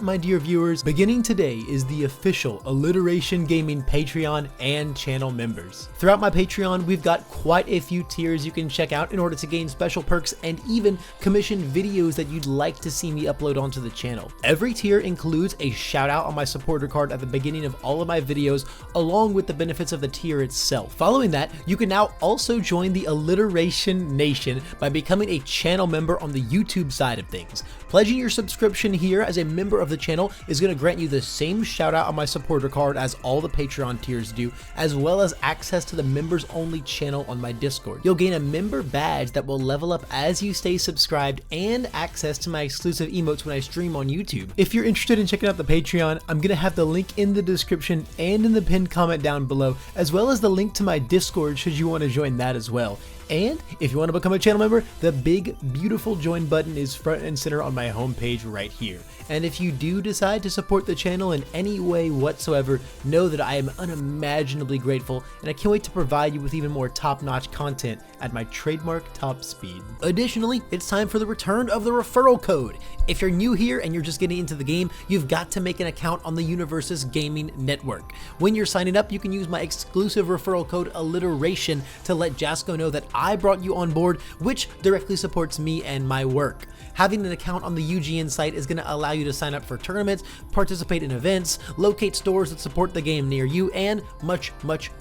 My dear viewers, beginning today is the official Alliteration Gaming Patreon and channel members. Throughout my Patreon, we've got quite a few tiers you can check out in order to gain special perks and even commission videos that you'd like to see me upload onto the channel. Every tier includes a shout out on my supporter card at the beginning of all of my videos, along with the benefits of the tier itself. Following that, you can now also join the Alliteration Nation by becoming a channel member on the YouTube side of things. Pledging your subscription here as a member of the channel is going to grant you the same shout out on my supporter card as all the Patreon tiers do, as well as access to the members only channel on my Discord. You'll gain a member badge that will level up as you stay subscribed and access to my exclusive emotes when I stream on YouTube. If you're interested in checking out the Patreon, I'm going to have the link in the description and in the pinned comment down below, as well as the link to my Discord should you want to join that as well. And if you want to become a channel member, the big beautiful join button is front and center on my homepage right here. And if you do decide to support the channel in any way whatsoever, know that I am unimaginably grateful, and I can't wait to provide you with even more top-notch content at my trademark top speed. Additionally, it's time for the return of the referral code. If you're new here and you're just getting into the game, you've got to make an account on the Universe's gaming network. When you're signing up, you can use my exclusive referral code Alliteration to let Jasco know that I brought you on board, which directly supports me and my work. Having an account on the UGN site is going to allow you to sign up for tournaments, participate in events, locate stores that support the game near you, and much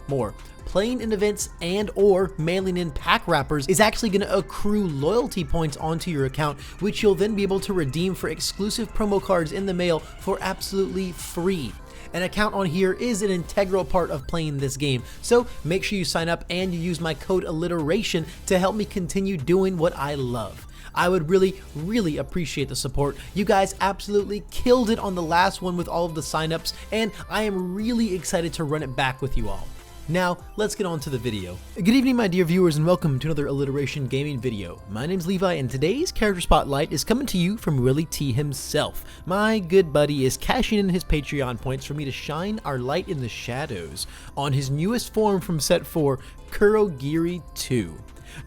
more. Playing in events and or mailing in pack wrappers is actually going to accrue loyalty points onto your account, which you'll then be able to redeem for exclusive promo cards in the mail for absolutely free. An account on here is an integral part of playing this game, so make sure you sign up and you use my code Alliteration to help me continue doing what I love. I would really appreciate the support. You guys absolutely killed it on the last one with all of the signups, and I am really excited to run it back with you all. Now, let's get on to the video. Good evening, my dear viewers, and welcome to another Alliteration Gaming video. My name's Levi, and today's character spotlight is coming to you from Willie T himself. My good buddy is cashing in his Patreon points for me to shine our light in the shadows on his newest form from set 4, Kurogiri 2.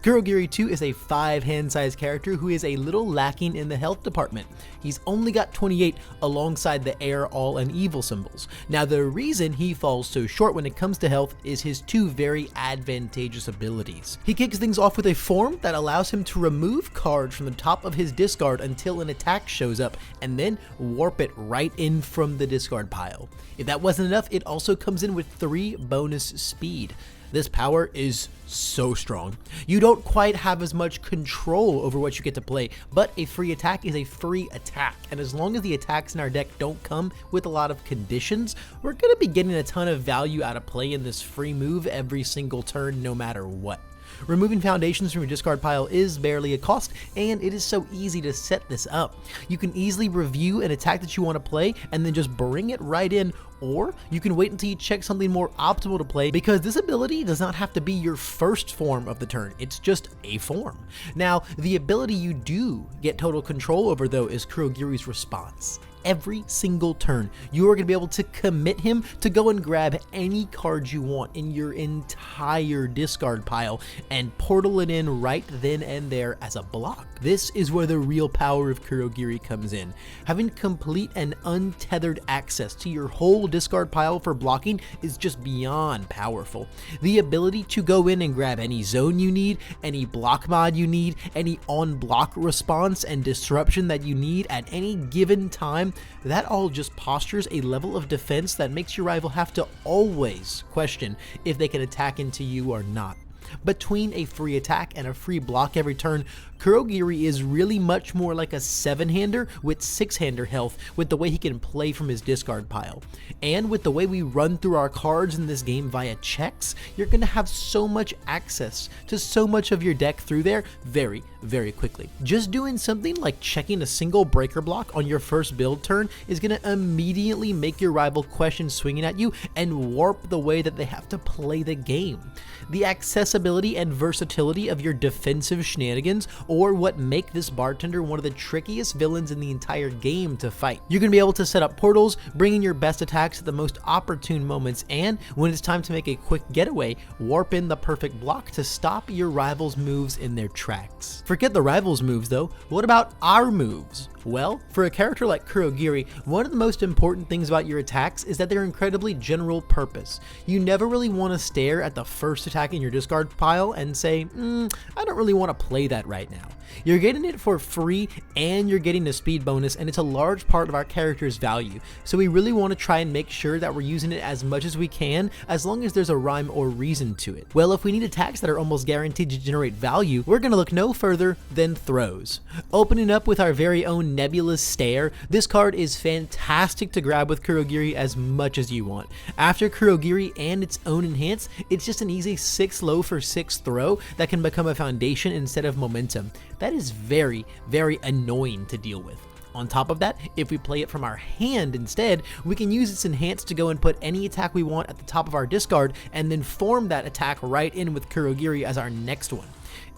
Kurogiri 2 is a 5 hand-sized character who is a little lacking in the health department. He's only got 28 alongside the air, all, and evil symbols. Now, the reason he falls so short when it comes to health is his 2 very advantageous abilities. He kicks things off with a form that allows him to remove cards from the top of his discard until an attack shows up, and then warp it right in from the discard pile. If that wasn't enough, it also comes in with 3 bonus speed. This power is so strong. You don't quite have as much control over what you get to play, but a free attack is a free attack, and as long as the attacks in our deck don't come with a lot of conditions, we're going to be getting a ton of value out of playing this free move every single turn, no matter what. Removing foundations from your discard pile is barely a cost, and it is so easy to set this up. You can easily review an attack that you want to play and then just bring it right in, or you can wait until you check something more optimal to play, because this ability does not have to be your first form of the turn, it's just a form. Now, the ability you do get total control over though is Kurogiri's response. Every single turn, you are going to be able to commit him to go and grab any card you want in your entire discard pile and portal it in right then and there as a block. This is where the real power of Kurogiri comes in. Having complete and untethered access to your whole discard pile for blocking is just beyond powerful. The ability to go in and grab any zone you need, any block mod you need, any on-block response and disruption that you need at any given time, that all just postures a level of defense that makes your rival have to always question if they can attack into you or not. Between a free attack and a free block every turn, Kurogiri is really much more like a 7-hander with 6-hander health with the way he can play from his discard pile. And with the way we run through our cards in this game via checks, you're going to have so much access to so much of your deck through there very quickly. Just doing something like checking a single breaker block on your first build turn is going to immediately make your rival question swinging at you and warp the way that they have to play the game. The accessibility and versatility of your defensive shenanigans, or what make this bartender one of the trickiest villains in the entire game to fight. You're going to be able to set up portals, bring in your best attacks at the most opportune moments, and when it's time to make a quick getaway, warp in the perfect block to stop your rival's moves in their tracks. Forget the rival's moves though, what about our moves? Well, for a character like Kurogiri, one of the most important things about your attacks is that they're incredibly general purpose. You never really want to stare at the first attack in your discard pile and say, I don't really want to play that right now. You're getting it for free and you're getting a speed bonus, and it's a large part of our character's value, so we really want to try and make sure that we're using it as much as we can, as long as there's a rhyme or reason to it. Well, if we need attacks that are almost guaranteed to generate value, we're going to look no further than throws. Opening up with our very own Nebulous Stare, this card is fantastic to grab with Kurogiri as much as you want. After Kurogiri and its own enhance, it's just an easy 6 low for 6 throw that can become a foundation instead of momentum. That is very, very annoying to deal with. On top of that, if we play it from our hand instead, we can use its enhance to go and put any attack we want at the top of our discard and then form that attack right in with Kurogiri as our next one.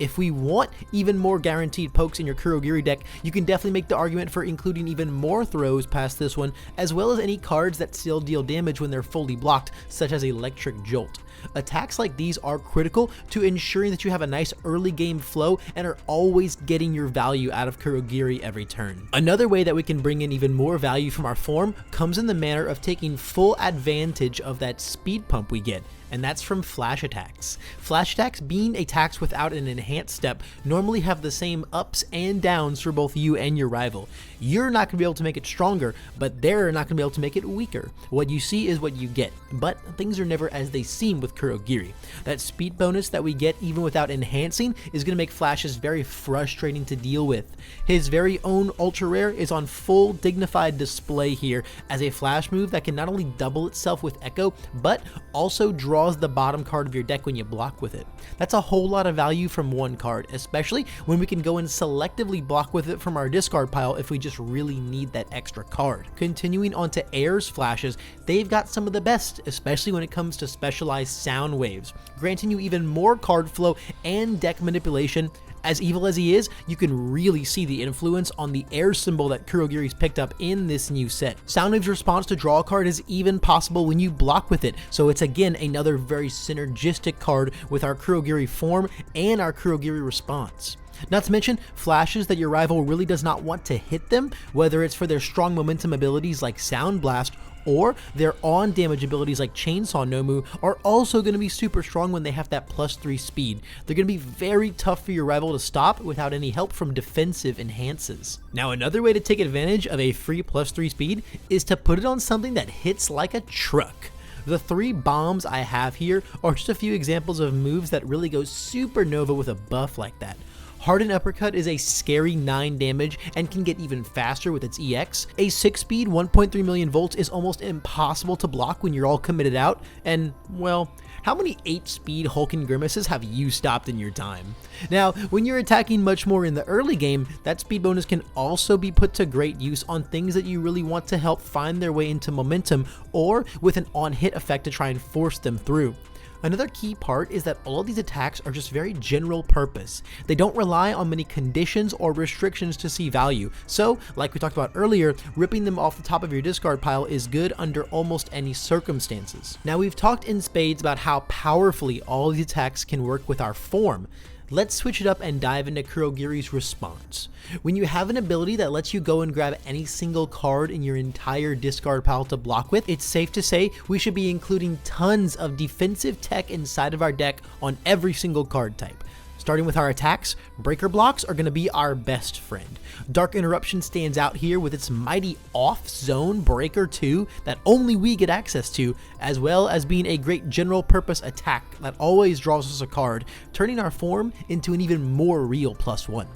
If we want even more guaranteed pokes in your Kurogiri deck, you can definitely make the argument for including even more throws past this one, as well as any cards that still deal damage when they're fully blocked, such as Electric Jolt. Attacks like these are critical to ensuring that you have a nice early game flow and are always getting your value out of Kurogiri every turn. Another way that we can bring in even more value from our form comes in the manner of taking full advantage of that speed pump we get, and that's from flash attacks. Flash attacks, being attacks without an enhanced step, normally have the same ups and downs for both you and your rival. You're not going to be able to make it stronger, but they're not going to be able to make it weaker. What you see is what you get, but things are never as they seem with Kurogiri. That speed bonus that we get even without enhancing is going to make flashes very frustrating to deal with. His very own ultra rare is on full dignified display here as a flash move that can not only double itself with echo, but also draws the bottom card of your deck when you block with it. That's a whole lot of value from one card, especially when we can go and selectively block with it from our discard pile if we just really need that extra card. Continuing on to Air's flashes, they've got some of the best, especially when it comes to specialized sound waves, granting you even more card flow and deck manipulation. As evil as he is, you can really see the influence on the air symbol that Kurogiri's picked up in this new set. Soundwave's response to draw a card is even possible when you block with it, so it's again another very synergistic card with our Kurogiri form and our Kurogiri response. Not to mention, flashes that your rival really does not want to hit them, whether it's for their strong momentum abilities like Sound Blast or their on damage abilities like Chainsaw Nomu, are also going to be super strong when they have that +3 speed. They're going to be very tough for your rival to stop without any help from defensive enhances. Now, another way to take advantage of a free +3 speed is to put it on something that hits like a truck. The 3 bombs I have here are just a few examples of moves that really go supernova with a buff like that. Hardened Uppercut is a scary 9 damage and can get even faster with its EX. A 6-speed 1.3 million volts is almost impossible to block when you're all committed out, and, well, how many 8-speed Hulking Grimaces have you stopped in your time? Now, when you're attacking much more in the early game, that speed bonus can also be put to great use on things that you really want to help find their way into momentum, or with an on-hit effect to try and force them through. Another key part is that all of these attacks are just very general purpose. They don't rely on many conditions or restrictions to see value, so like we talked about earlier, ripping them off the top of your discard pile is good under almost any circumstances. Now, we've talked in spades about how powerfully all of these attacks can work with our form. Let's switch it up and dive into Kurogiri's response. When you have an ability that lets you go and grab any single card in your entire discard pile to block with, it's safe to say we should be including tons of defensive tech inside of our deck on every single card type. Starting with our attacks, breaker blocks are going to be our best friend. Dark Interruption stands out here with its mighty off-zone breaker 2 that only we get access to, as well as being a great general purpose attack that always draws us a card, turning our form into an even more real +1.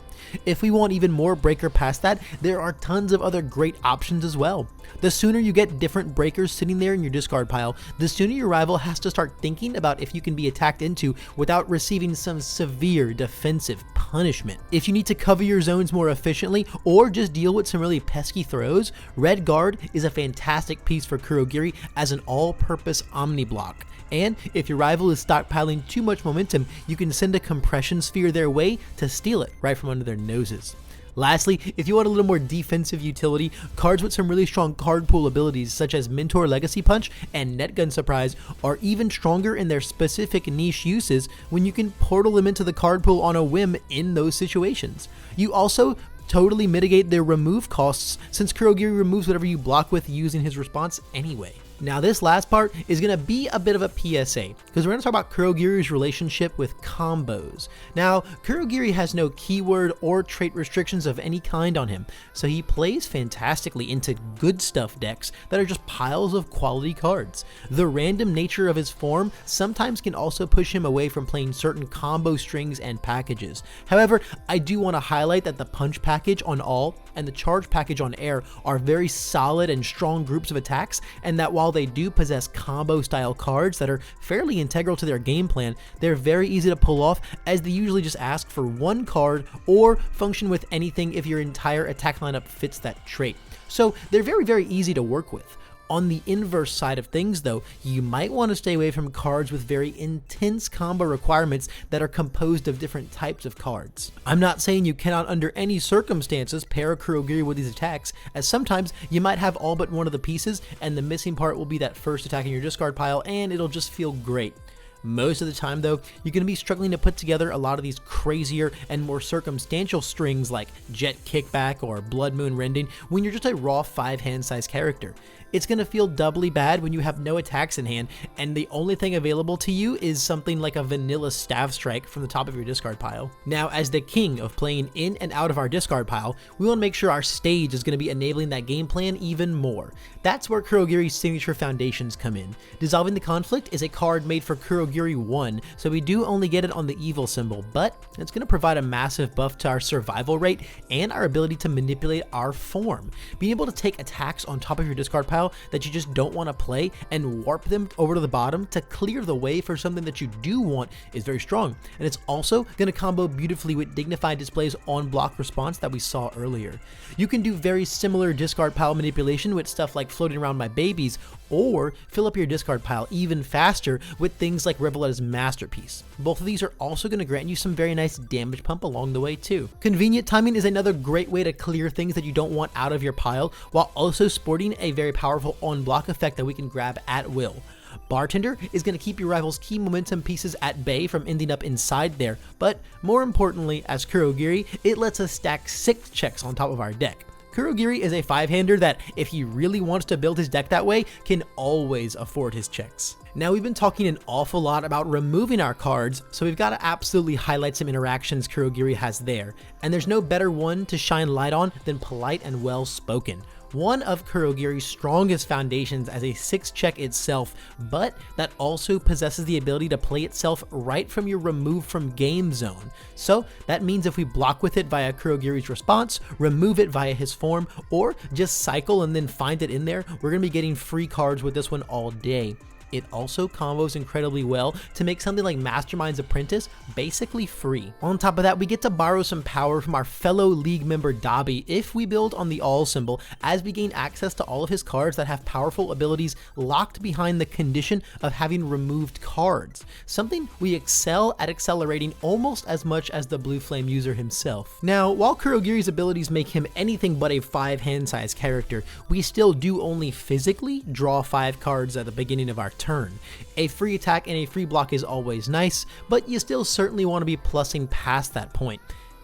If we want even more breaker past that, there are tons of other great options as well. The sooner you get different breakers sitting there in your discard pile, the sooner your rival has to start thinking about if you can be attacked into without receiving some severe defensive punishment. If you need to cover your zones more efficiently or just deal with some really pesky throws, Red Guard is a fantastic piece for Kurogiri as an all-purpose omni block. And if your rival is stockpiling too much momentum, you can send a compression sphere their way to steal it right from under their noses. Lastly, if you want a little more defensive utility, cards with some really strong card pool abilities such as Mentor Legacy Punch and Netgun Surprise are even stronger in their specific niche uses when you can portal them into the card pool on a whim in those situations. You also totally mitigate their remove costs since Kurogiri removes whatever you block with using his response anyway. Now this last part is going to be a bit of a PSA, because we're going to talk about Kurogiri's relationship with combos. Now, Kurogiri has no keyword or trait restrictions of any kind on him, so he plays fantastically into good stuff decks that are just piles of quality cards. The random nature of his form sometimes can also push him away from playing certain combo strings and packages. However, I do want to highlight that the Punch package on All and the Charge package on Air are very solid and strong groups of attacks, and that while they do possess combo style cards that are fairly integral to their game plan, they're very easy to pull off as they usually just ask for one card or function with anything if your entire attack lineup fits that trait. So they're very easy to work with. On the inverse side of things though, you might want to stay away from cards with very intense combo requirements that are composed of different types of cards. I'm not saying you cannot under any circumstances pair Kurogiri with these attacks, as sometimes you might have all but one of the pieces and the missing part will be that first attack in your discard pile and it'll just feel great. Most of the time though, you're going to be struggling to put together a lot of these crazier and more circumstantial strings like Jet Kickback or Blood Moon Rending when you're just a raw 5 hand size character. It's going to feel doubly bad when you have no attacks in hand and the only thing available to you is something like a vanilla Staff Strike from the top of your discard pile. Now, as the king of playing in and out of our discard pile, we want to make sure our stage is going to be enabling that game plan even more. That's where Kurogiri's signature foundations come in. Dissolving the Conflict is a card made for Kurogiri 1, so we do only get it on the evil symbol, but it's going to provide a massive buff to our survival rate and our ability to manipulate our form. Being able to take attacks on top of your discard pile that you just don't want to play and warp them over to the bottom to clear the way for something that you do want is very strong, and it's also going to combo beautifully with Dignified Display's on block response that we saw earlier. You can do very similar discard pile manipulation with stuff like Floating Around My Babies, or fill up your discard pile even faster with things like Reveilletta's Masterpiece. Both of these are also going to grant you some very nice damage pump along the way too. Convenient Timing is another great way to clear things that you don't want out of your pile while also sporting a very powerful on block effect that we can grab at will. Bartender is going to keep your rival's key momentum pieces at bay from ending up inside there, but more importantly, as Kurogiri, it lets us stack 6 checks on top of our deck. Kurogiri is a 5-hander that, if he really wants to build his deck that way, can always afford his checks. Now, we've been talking an awful lot about removing our cards, so we've got to absolutely highlight some interactions Kurogiri has there, and there's no better one to shine light on than Polite and Well Spoken. One of Kurogiri's strongest foundations as a 6-check itself, but that also possesses the ability to play itself right from your remove from game zone. So that means if we block with it via Kurogiri's response, remove it via his form, or just cycle and then find it in there, we're going to be getting free cards with this one all day. It also combos incredibly well to make something like Mastermind's Apprentice basically free. On top of that, we get to borrow some power from our fellow league member Dabi if we build on the all symbol, as we gain access to all of his cards that have powerful abilities locked behind the condition of having removed cards, something we excel at accelerating almost as much as the Blue Flame user himself. Now, while Kurogiri's abilities make him anything but a 5-hand size character, we still do only physically draw 5 cards at the beginning of our turn. A free attack and a free block is always nice, but you still certainly want to be plussing past that point.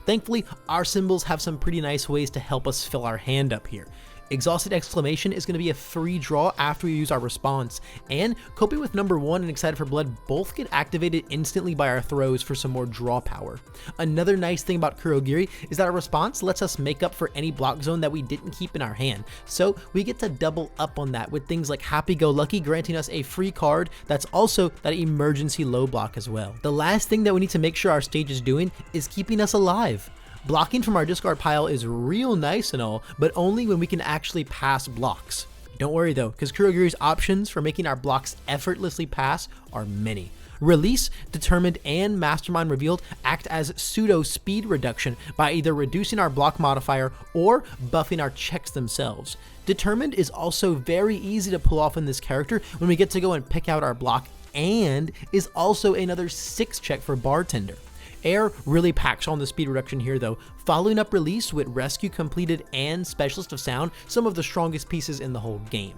Thankfully, our symbols have some pretty nice ways to help us fill our hand up here. Exhausted Exclamation is going to be a free draw after we use our response, and Coping with Number 1 and Excited for Blood both get activated instantly by our throws for some more draw power. Another nice thing about Kurogiri is that our response lets us make up for any block zone that we didn't keep in our hand, so we get to double up on that with things like Happy Go Lucky granting us a free card that's also that emergency low block as well. The last thing that we need to make sure our stage is doing is keeping us alive. Blocking from our discard pile is real nice and all, but only when we can actually pass blocks. Don't worry though, because Kurogiri's options for making our blocks effortlessly pass are many. Release, Determined, and Mastermind Revealed act as pseudo speed reduction by either reducing our block modifier or buffing our checks themselves. Determined is also very easy to pull off in this character when we get to go and pick out our block, and is also another 6 check for Bartender. Air really packs on the speed reduction here though, following up release with Rescue completed and Specialist of Sound, some of the strongest pieces in the whole game.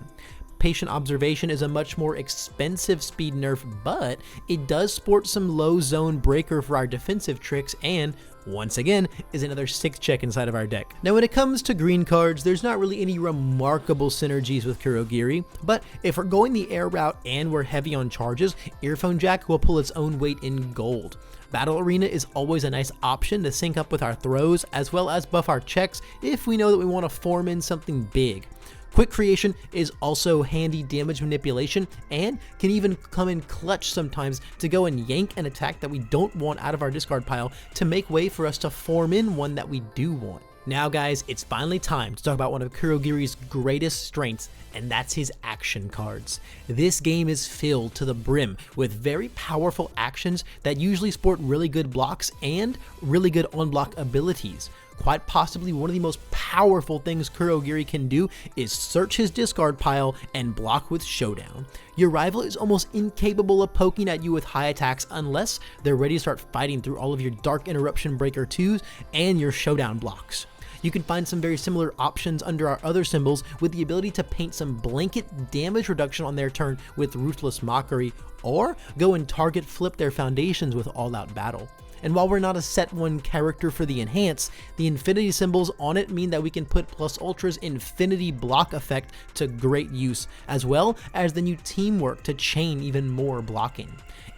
Patient Observation is a much more expensive speed nerf, but it does sport some low zone breaker for our defensive tricks and, once again, is another 6 check inside of our deck. Now when it comes to green cards, there's not really any remarkable synergies with Kurogiri, but if we're going the air route and we're heavy on charges, Earphone Jack will pull its own weight in gold. Battle Arena is always a nice option to sync up with our throws as well as buff our checks if we know that we want to form in something big. Quick Creation is also handy damage manipulation and can even come in clutch sometimes to go and yank an attack that we don't want out of our discard pile to make way for us to form in one that we do want. Now guys, it's finally time to talk about one of Kurogiri's greatest strengths, and that's his action cards. This game is filled to the brim with very powerful actions that usually sport really good blocks and really good on-block abilities. Quite possibly one of the most powerful things Kurogiri can do is search his discard pile and block with Showdown. Your rival is almost incapable of poking at you with high attacks unless they're ready to start fighting through all of your Dark Interruption Breaker 2s and your Showdown blocks. You can find some very similar options under our other symbols with the ability to paint some blanket damage reduction on their turn with Ruthless Mockery, or go and target flip their foundations with All Out Battle. And while we're not a set one character for the enhance, the infinity symbols on it mean that we can put Plus Ultra's infinity block effect to great use, as well as the new teamwork to chain even more blocking.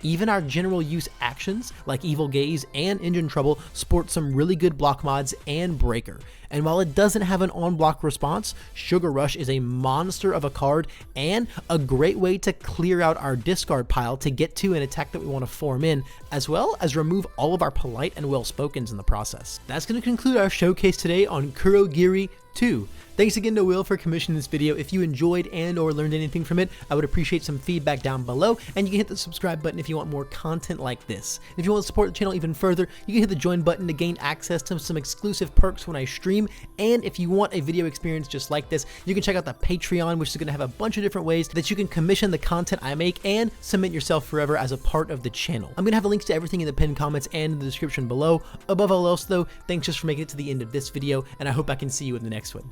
Even our general use actions like Evil Gaze and Engine Trouble sport some really good block mods and Breaker. And while it doesn't have an on-block response, Sugar Rush is a monster of a card and a great way to clear out our discard pile to get to an attack that we want to form in, as well as remove all of our polite and well-spokens in the process. That's going to conclude our showcase today on Kurogiri 2. Thanks again to Will for commissioning this video. If you enjoyed and or learned anything from it, I would appreciate some feedback down below, and you can hit the subscribe button if you want more content like this. If you want to support the channel even further, you can hit the join button to gain access to some exclusive perks when I stream, and if you want a video experience just like this, you can check out the Patreon, which is going to have a bunch of different ways that you can commission the content I make and cement yourself forever as a part of the channel. I'm going to have links to everything in the pinned comments and in the description below. Above all else though, thanks just for making it to the end of this video, and I hope I can see you in the next one.